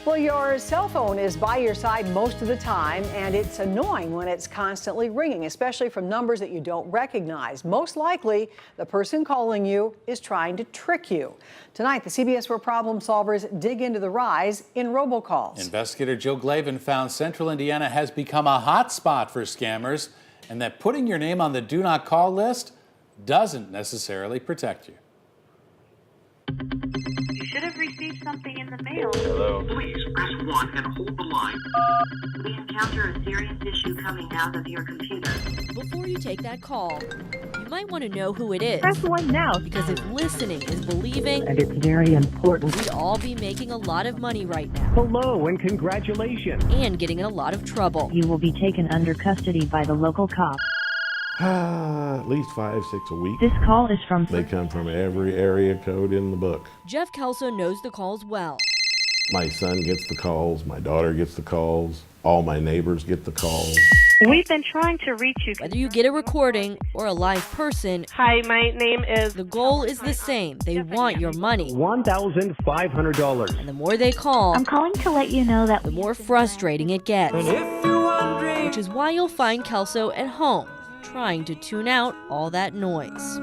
Well, your cell phone is by your side most of the time, and it's annoying when it's constantly ringing, especially from numbers that you don't recognize. Most likely, the person calling you is trying to trick you. Tonight, the CBS4 Problem Solvers dig into the rise in robocalls. Investigator Jill Glavin found Central Indiana has become a hot spot for scammers, and that putting your name on the do not call list doesn't necessarily protect you. You should have received something in the mail. Hello. Please press 1 and hold the line. We encounter a serious issue coming out of your computer. Before you take that call, you might want to know who it is. Press 1 now. Because if listening is believing, And it's very important. we'd all be making a lot of money right now. Hello and congratulations. And getting in a lot of trouble. You will be taken under custody by the local cop. At least 5, 6 a week. This call is from... They come from every area code in the book. Jeff Kelso knows the calls well. My son gets the calls, my daughter gets the calls, all my neighbors get the calls. We've been trying to reach you. Whether you get a recording or a live person, Hi, my name is... the goal is the same. They want your money. $1,500. And the more they call, I'm calling to let you know that... the more frustrating it gets. Which is why you'll find Kelso at home, trying to tune out all that noise.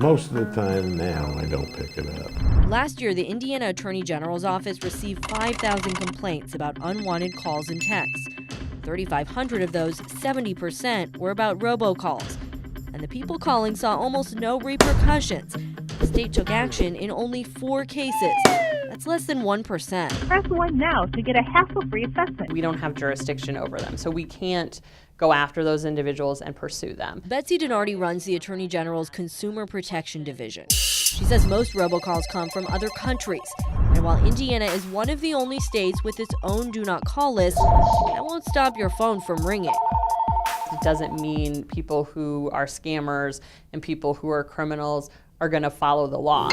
Most of the time now, I don't pick it up. Last year, the Indiana Attorney General's office received 5,000 complaints about unwanted calls and texts. 3,500 of those, 70%, were about robocalls. And the people calling saw almost no repercussions. The state took action in only 4 cases. That's less than 1%. Press 1 now to get a hassle-free assessment. We don't have jurisdiction over them, so we can't go after those individuals and pursue them. Betsy Donardi runs the Attorney General's Consumer Protection Division. She says most robocalls come from other countries. And while Indiana is one of the only states with its own do not call list, that won't stop your phone from ringing. It doesn't mean people who are scammers and people who are criminals are going to follow the law.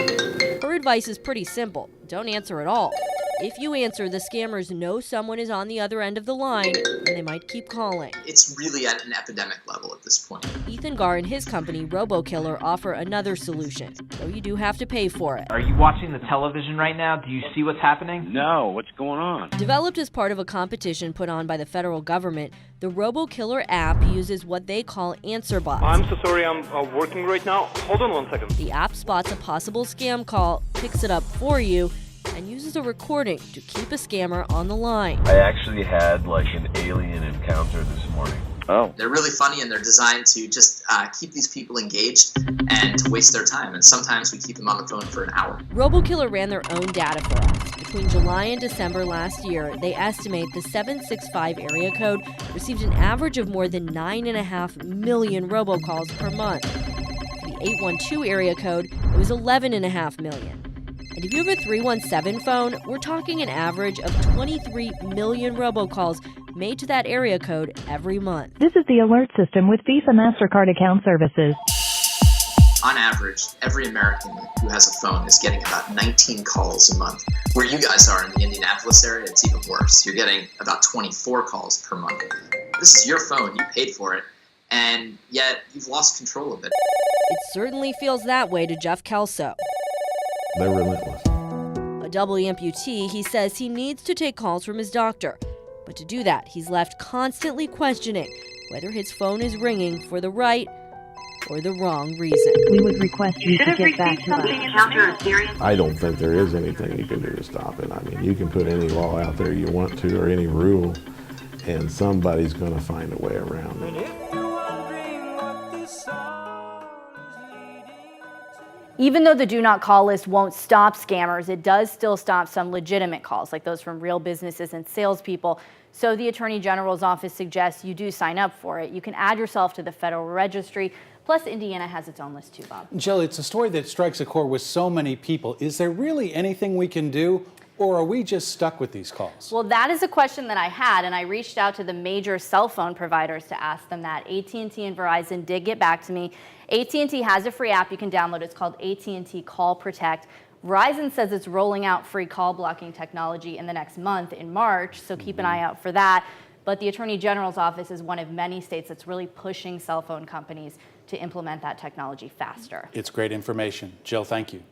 Her advice is pretty simple. Don't answer at all. If you answer, the scammers know someone is on the other end of the line, and they might keep calling. It's really at an epidemic level at this point. Ethan Garr and his company, RoboKiller, offer another solution, though you do have to pay for it. Are you watching the television right now? Do you see what's happening? No, what's going on? Developed as part of a competition put on by the federal government, the RoboKiller app uses what they call answer bots. I'm so sorry, I'm working right now. Hold on 1 second. The app spots a possible scam call, picks it up for you, and uses a recording to keep a scammer on the line. I actually had like an alien encounter this morning. Oh. They're really funny and they're designed to just keep these people engaged and to waste their time. And sometimes we keep them on the phone for an hour. RoboKiller ran their own data for us. Between July and December last year, they estimate the 765 area code received an average of more than 9.5 million robocalls per month. For the 812 area code, it was 11.5 million. And if you have a 317 phone, we're talking an average of 23 million robocalls made to that area code every month. This is the alert system with Visa MasterCard account services. On average, every American who has a phone is getting about 19 calls a month. Where you guys are in the Indianapolis area, it's even worse. You're getting about 24 calls per month. This is your phone, you paid for it, and yet you've lost control of it. It certainly feels that way to Jeff Kelso. They're relentless. A double amputee, he says he needs to take calls from his doctor. But to do that, he's left constantly questioning whether his phone is ringing for the right or the wrong reason. We would request you to get back to us. I don't think there is anything you can do to stop it. I mean, you can put any law out there you want to or any rule, and somebody's going to find a way around it. Even though the do not call list won't stop scammers, it does still stop some legitimate calls, like those from real businesses and salespeople. So the Attorney General's office suggests you do sign up for it. You can add yourself to the Federal Registry. Plus, Indiana has its own list too, Bob. Jill, it's a story that strikes a chord with so many people. Is there really anything we can do, or are we just stuck with these calls? Well, that is a question that I had, and I reached out to the major cell phone providers to ask them that. AT&T and Verizon did get back to me. AT&T has a free app you can download. It's called AT&T Call Protect. Verizon says it's rolling out free call blocking technology in the next month in March, so keep an eye out for that. But the Attorney General's office is one of many states that's really pushing cell phone companies to implement that technology faster. It's great information. Jill, thank you.